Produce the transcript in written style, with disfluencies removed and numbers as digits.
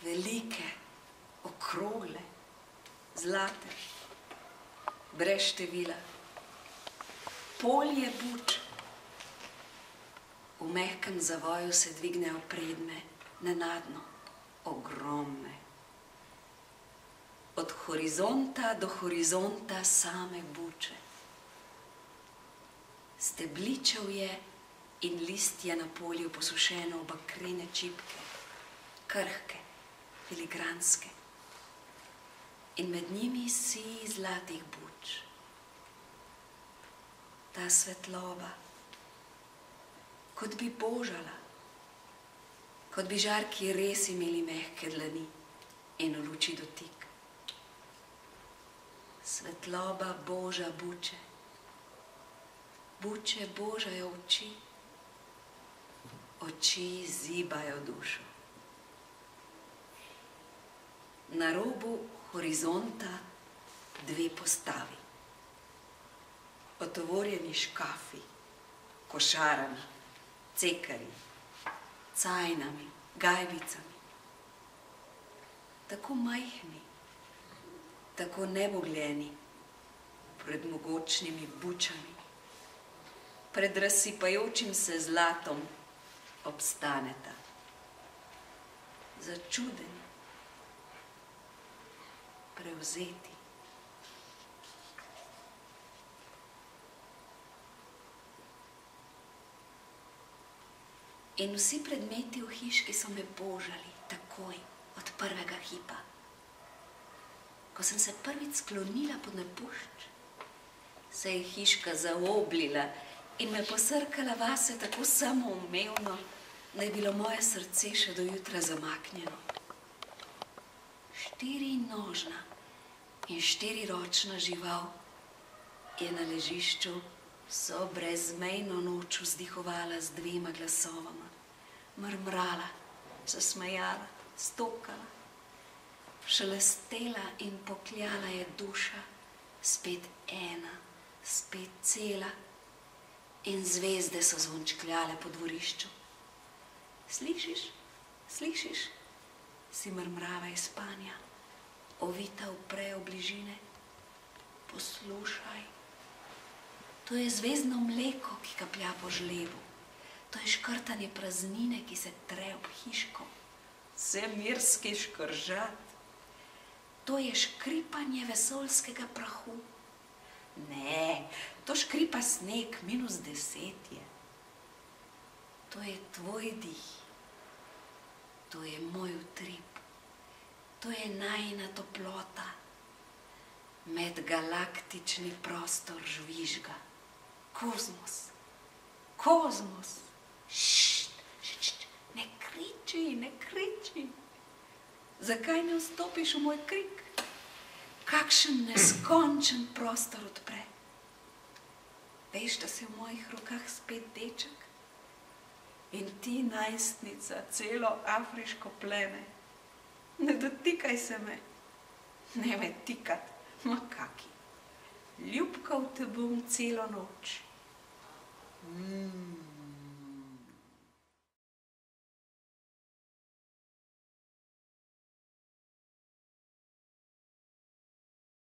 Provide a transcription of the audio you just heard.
velike, okrogle, zlate, brez števila. Polje buč. V mehkem zavoju se dvignejo predme, nenadno, ogromne. Od horizonta do horizonta same buče. Stebličev je in listje na polju posušeno v bakrene čipke, krhke, filigranske. In med njimi sij zlatih buč. Ta svetloba, kot bi božala, kot bi žarki res imeli mehke dlani in v luči dotik. Svetloba boža buče, buče božajo oči, oči zibajo dušo. Na robu horizonta dve postavi. Otovorjeni škafi, košarami, cekari, cajnami, gajbicami. Tako majhni, tako nebogljeni, pred mogočnimi bučami, pred razsipajočim se zlatom obstaneta. Začudeni, prevzeti. In vsi predmeti v hiški so me božali takoj, od prvega hipa. Ko sem se prvič sklonila pod napušč, se je hiška zaoblila in me posrkala vase tako samoumevno, da je bilo moje srce še do jutra zamaknjeno. Štirinožna in štiriročna žival je na ležišču vso brezmejno noč vzdihovala z dvema glasovama, mrmrala, se smejala, stokala, šelestela in pokljala je duša, spet ena, spet cela, in zvezde so zvončkljale po dvorišču. Slišiš, slišiš, si mrmrava iz spanja, ovita v prejo bližine. Poslušaj. To je zvezdno mleko, ki kaplja po žlebu. To je škrtanje praznine, ki se tre ob hiško. Vsemirski škržat. To je škripanje vesoljskega prahu. Ne, to škripa sneg, -10 je. To je tvoj dih. To je moj utrip. To je najina toplota. Medgalaktični prostor žvižga. Kozmos, kozmos. Ššt, ššt, ne kriči, ne kriči. Zakaj ne vstopiš v moj krik? Kakšen neskončen prostor odpre. Veš, da si v mojih rokah spet deček? In ti najstnica, celo afriško pleme. Ne dotikaj se me. Ne me tikat, ma kaki. Ljubkal te bom celo noč.